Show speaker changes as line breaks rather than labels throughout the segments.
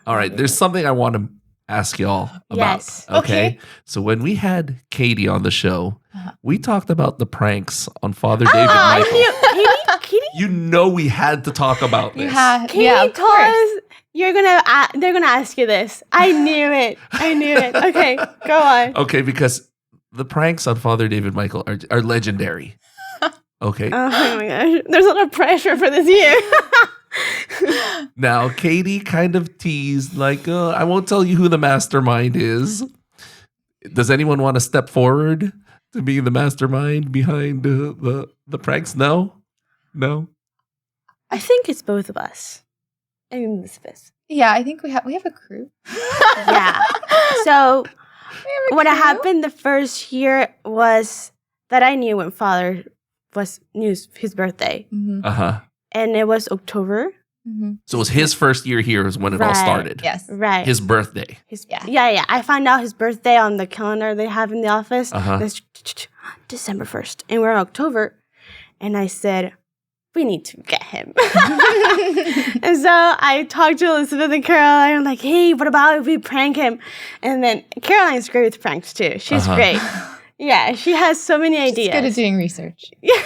All right, there's something I want to ask y'all about.
Yes.
Okay. So when we had Katie on the show, we talked about the pranks on Father David Michael.
Katie
You know we had to talk about this.
told us they're gonna ask you this. I knew it. Okay, go on.
Okay, because the pranks on Father David Michael are legendary. Okay.
Oh my gosh, there's a lot of pressure for this year.
Now, Katie kind of teased, like, I won't tell you who the mastermind is. Does anyone want to step forward to be the mastermind behind the pranks? No?
I think it's both of us. And Elizabeth.
Yeah, I think we have a crew.
Yeah. So what happened the first year was that I knew when Father knew his birthday.
Mm-hmm.
Uh-huh.
And it was October.
Mm-hmm.
So it was hhis first year here is when it all started.
Yes.
Right.
His birthday.
Yeah. I found out his birthday on the calendar they have in the office.
Uh-huh.
It's December 1st. And we're in October. And I said, we need to get him. And so I talked to Elizabeth and Caroline. I'm like, hey, what about if we prank him? And then Caroline's great with pranks too. She's great. Yeah, she has so many ideas.
She's good at doing research.
Yeah,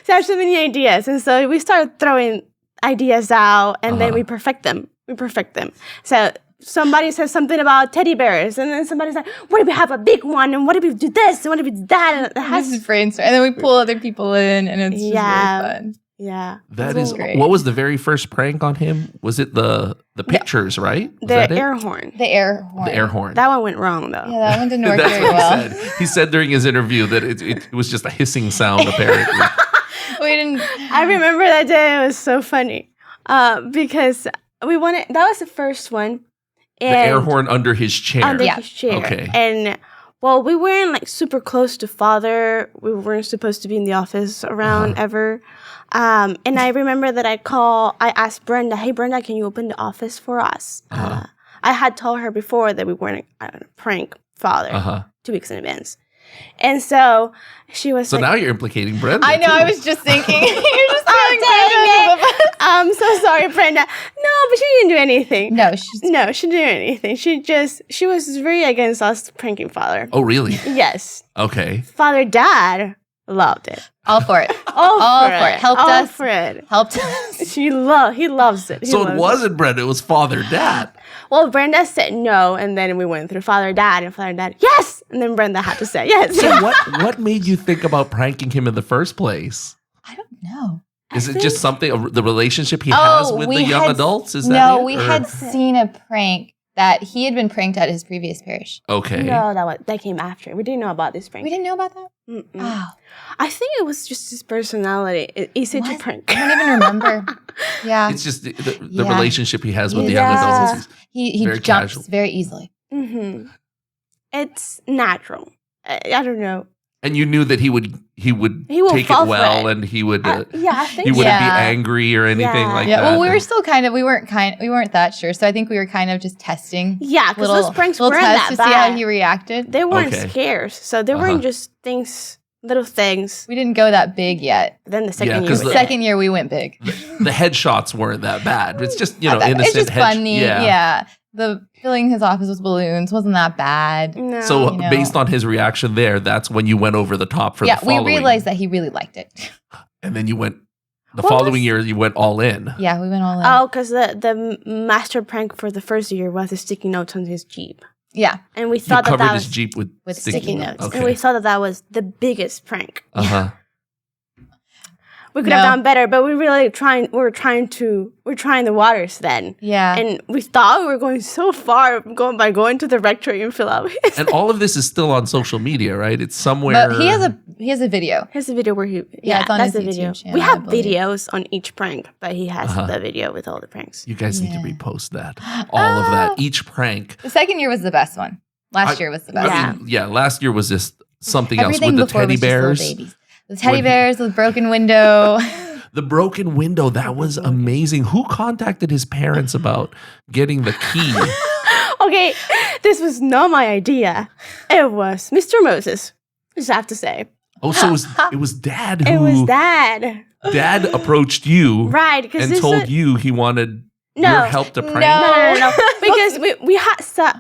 she has so many ideas. And so we started throwing ideas out, and then we perfect them. So somebody says something about teddy bears, and then somebody's like, what if we have a big one? And what if we do this? And what if we do that? And
This is brainstorm. And then we pull other people in, and it's just really fun.
Yeah.
That is
great.
What was the very first prank on him? Was it the pictures, right? Was
The
that it?
air horn.
The air horn.
The air horn.
That one went wrong, though.
Yeah, that one didn't work
That's
very
what
well.
he said. He said during his interview that it was just a hissing sound, apparently.
We didn't.
I remember that day. It was so funny because we wanted. That was the first one.
The air horn under his chair.
Under his chair.
Okay.
And well, we weren't like super close to Father. We weren't supposed to be in the office around ever. And I remember that I asked Brenda, hey, Brenda, can you open the office for us? I had told her before that we weren't going to prank Father 2 weeks in advance. And so she was
So
like,
now you're implicating Brenda.
I know.
too.
I was just thinking. You're just
oh, dang it. I'm so sorry, Brenda. No, but she didn't do anything.
No,
she didn't do anything. She was very against us pranking Father.
Oh, really?
Yes.
Okay.
Father Dad loved it.
all for it.
All for it.
Helped
all
us.
for it.
Helped us.
He loves it.
So it wasn't Brenda, it was Father Dad.
Well, Brenda said no, and then we went through Father Dad, and Father Dad, yes! And then Brenda had to say yes.
So what made you think about pranking him in the first place?
I don't know.
Is it just something, the relationship he has with the young adults? Is that
no,
it,
we
or-
had seen a prank that he had been pranked at his previous parish.
Okay.
No, that came after. We didn't know about this prank.
We didn't know about that?
Mm-mm.
Oh.
I think it was just his personality. Easy to prank.
I don't even remember. Yeah.
It's just the relationship he has with the young
Yeah.
adults.
He
very
jumps
casual.
very easily.
Mm-hmm. It's natural. I don't know.
And you knew that he would
will
take
fall
it
for
well,
it.
and he would
Yeah, I think
he wouldn't
Yeah.
be angry or anything
Yeah.
like
Yeah.
that.
Well, we were still we weren't that sure. So I think we were kind of just testing.
Yeah, because those pranks weren't
tests
that
to
bad.
see how he readed.
They weren't
Okay.
scares. So they weren't just little things.
We didn't go that big yet.
Then the second
Yeah,
year.
'cause
we
the
did.
Second year we went big.
The headshots weren't that bad. It's just innocent.
It's just funny.
Yeah.
Yeah. The filling his office with balloons wasn't that bad.
No.
So
You know.
based on his reaction there, that's when you went over the top for the
we
following.
realized that he really liked it.
And then you went the
What
following
was-
year. You went all in.
Yeah, we went all in.
Oh, because the master prank for the first year was the sticky notes on his Jeep.
Yeah.
And we
You
thought
covered
that
his
was
Jeep with
sticky notes.
Okay.
And we thought that was the biggest prank.
Uh-huh.
We could
No.
have done better, but we're trying the waters then.
Yeah.
And we thought we were going so far by going to the rectory in Philadelphia.
And all of this is still on social media, right? It's somewhere.
But he has a video.
Here's the video where he
it's on
that's
his
the video.
YouTube channel,
We
I
have
believe.
videos on each prank, but he has the video with all the pranks.
You guys need to
Yeah.
repost that. All of that. Each prank.
The second year was the best one. Last year was the best.
I mean, yeah, last year was just something
Everything
else with the
before
teddy
was just little
bears.
babies. The teddy
When-
bears, the broken window.
The broken window, that was amazing. Who contacted his parents about getting the key?
Okay, this was not my idea. It was Mr. Moses. Just have to say,
Oh, so it was Dad
it was
who
Dad.
Dad approached you
Right, because
and told you he wanted
No.
Your help to prank?
No. Because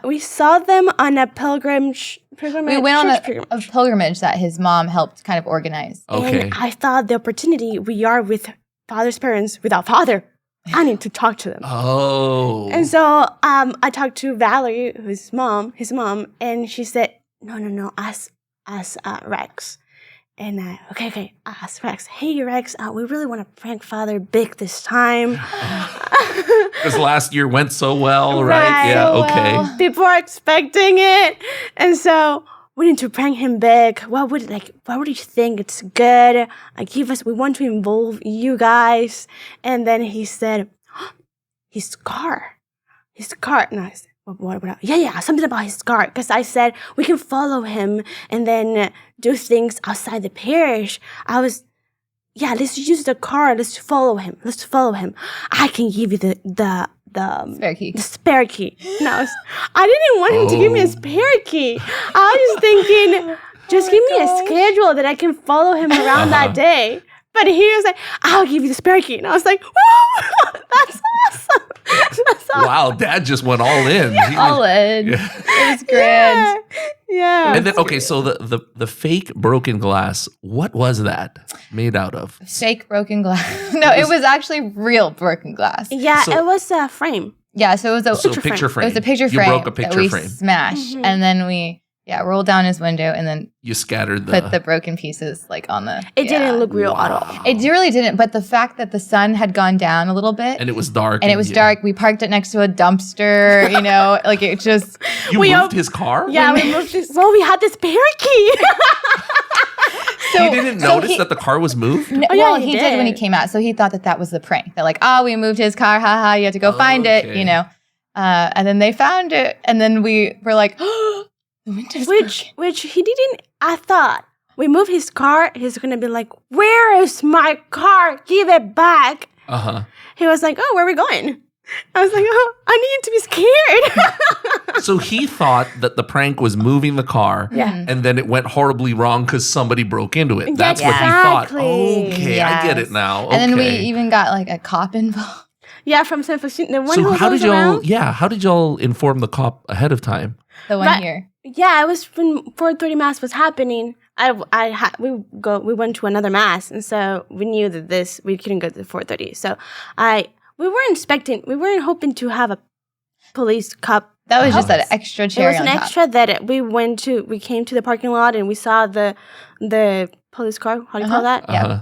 we saw them on a pilgrimage.
We went on a pilgrimage that his mom helped kind of organize.
Okay.
And I thought the opportunity we are with father's parents without father. I need to talk to them.
Oh.
And so I talked to Valerie, his mom, and she said, no, ask Rex. And okay, ask Rex. Hey, Rex, we really want to prank father big this time.
Because last year went so well, right?
Right.
Yeah,
So
okay.
well.
People are expecting it. And so we need to prank him big. What would you think? It's good. We want to involve you guys. And then he said, his car. And I said, what? Yeah, something about his car. Because I said, we can follow him and then do things outside the parish. Let's use the car. Let's follow him. I can give you the
Spare key.
The spare key. No, I didn't want him to give me a spare key. I was just thinking, just give me a schedule that I can follow him around that day. But he was like, I'll give you the spare key. And I was like, whoa, that's awesome. That's awesome.
Wow, Dad just went all in. He was-
All in.
Yeah.
It was grand.
Yeah.
And then, okay, so the fake broken glass, what was that made out of?
Fake broken glass. No, it was actually real broken glass.
Yeah,
So-
it was a frame.
Yeah, so it was a
So picture frame.
It was a picture
You
frame
broke a
that
picture
we
frame.
smashed,
Mhm.
and then we rolled down his window and then
You scattered the...
put the broken pieces like on the.
It didn't look real at all.
Wow.
It really didn't, but the fact that the sun had gone down a little bit
And it was dark.
and it was
yeah.
dark, we parked it next to a dumpster. Like it just.
You
We
moved
op-
his car?
Yeah, we moved this. Well, we had this spare key.
He didn't notice that the car was moved?
No,
Oh, yeah,
well,
he
he did when he
did.
came out, so he thought that was the prank. They're like, "Oh, we moved his car, haha! You have to go find it,"
Okay.
And then they found it, and then we were like, "Oh, the window's broken."
which he didn't. I thought we move his car. He's gonna be like, "Where is my car? Give it back."
Uh-huh.
He was like, "Oh, where are we going?" I was like, "Oh, I need to be scared."
So he thought that the prank was moving the car,
Yeah.
and then it went horribly wrong because somebody broke into it.
Yeah,
That's what he thought.
exactly.
Okay, I get it
Yes.
now.
And then we
Okay.
even got like a cop involved.
Yeah, from San Francisco. The one
So
who
how
goes
did y'all?
around.
Yeah, how did y'all inform the cop ahead of time?
The one
Right.
here.
Yeah, it was when 4:30 mass was happening. We went to another mass, and so we knew that we couldn't go to 4:30. So we weren't hoping to have a police cop.
That was just
Oh.
an extra
It
cherry
was
on
an
top.
extra that we came to the parking lot and we saw the police car. How do you call that?
Yeah.
Uh-huh.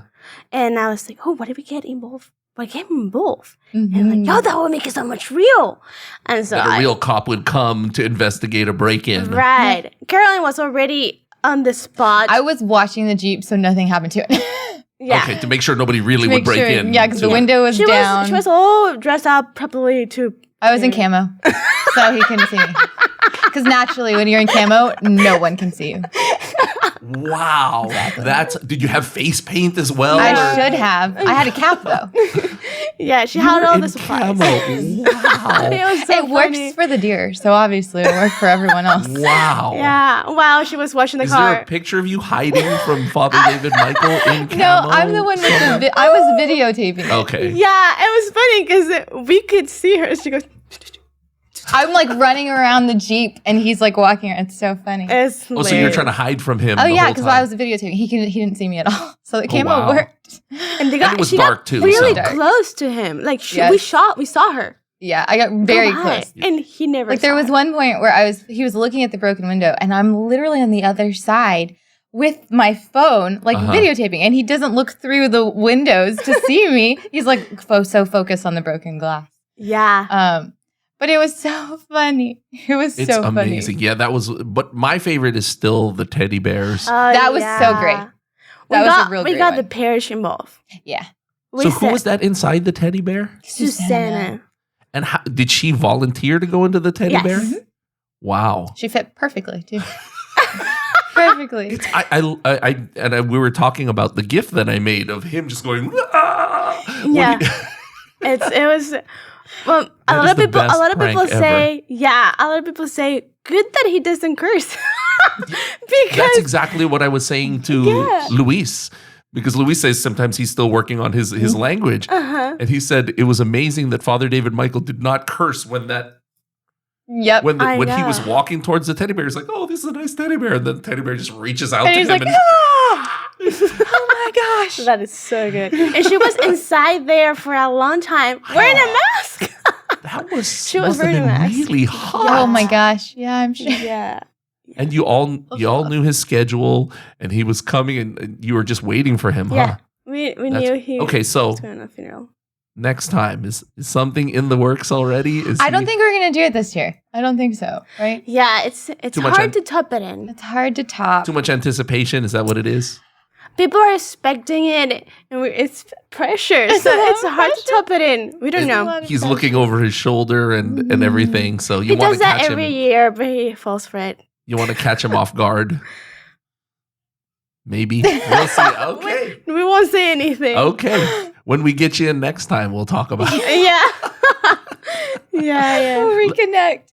And I was like, oh, what did we get involved? What get involved?
Mhm.
And like, yo, that would make it so much real. And so
That a real cop would come to investigate a break-in.
right. Caroline was already on the spot.
I was watching the Jeep, so nothing happened to it.
yeah.
Okay, to make sure nobody really
To
would
make
break
sure,
in.
yeah, because the
to-
window was
She
down.
was all dressed up properly to.
I was in camo, so he couldn't see me. Because naturally, when you're in camo, no one can see you.
Wow. Did you have face paint as well?
I
or-
should have. I had a cap though.
Yeah, she had all
in
the supplies.
camo.
It
Wow.
was so
It works
funny.
for the deer, so obviously it worked for everyone else.
Wow.
Yeah, while she was washing the
Is
car.
there a picture of you hiding from Father David Michael in camo?
No, I'm the one with the. I was videotaping it.
Okay.
Yeah, it was funny because we could see her. She goes,
I'm like running around the Jeep, and he's like walking around. It's so funny.
it's
Oh, so you're trying to hide from him.
Oh
the
yeah,
whole
because
time.
I was videotaping. He didn't see me at all. So the camo
wow.
worked.
And they
it was
she
dark, too,
really
so-
close to him. Like
Yes.
we saw her.
Yeah, I got very
go by,
close.
and he never.
Like there
saw
was
her.
one point where he was looking at the broken window, and I'm literally on the other side with my phone, like
Uh-huh.
videotaping, and he doesn't look through the windows to see me. He's like so focused on the broken glass.
Yeah.
But it was so funny. It was
It's
so
amazing.
funny.
Yeah, that was. But my favorite is still the teddy bears.
That was so great. That was a real
We
great
got
one.
the parish involved.
Yeah.
We
so who
said
was that inside the teddy bear?
Susanna.
And how, did she volunteer to go into the teddy
Yes.
bear?
Mm-hmm.
Wow.
She fit perfectly too. Perfectly.
We were talking about the gift that I made of him just going. "Ah!" when
Yeah.
he-
It was. Well, a
That
lot
is
of
the
people. A
best
lot of people
prank
say, yeah. A lot of people say, good that he doesn't curse, because
That's exactly what I was saying to
Yeah.
Luis. because Luis says sometimes he's still working on his language.
Uh-huh.
And he said it was amazing that Father David Michael did not curse when
Yep.
when
I
he was
know.
walking towards the teddy bear. He's like, "Oh, this is a nice teddy bear," and then the teddy bear just reaches out
And
to
he's
him
like,
and
"Ah!" Oh my gosh.
That is so good. And she was inside there for a long time wearing a mask.
that was
She was
must have
wearing a
been
mask.
really hot.
Oh my gosh. Yeah, I'm sure.
Yeah.
And you all knew his schedule, and he was coming, and you were just waiting for him,
Yeah.
huh?
We
That's-
knew he
okay, so
was going to a funeral.
next time is something in the works already?
I don't think we're going to do it this year. I don't think so, right?
Yeah, it's
Too much
hard to top it in.
It's hard to top.
too much anticipation. Is that what it is?
People are expecting it, and it's pressure, so it's hard to top it in. We don't know.
He's looking over his shoulder and everything. So you
He
want
does
to
that
catch
every
him.
year, but he falls for it.
You want to catch him off guard. Maybe we'll see. Okay,
We won't say anything.
okay. When we get you in next time, we'll talk about it.
Yeah. Yeah.
We'll reconnect.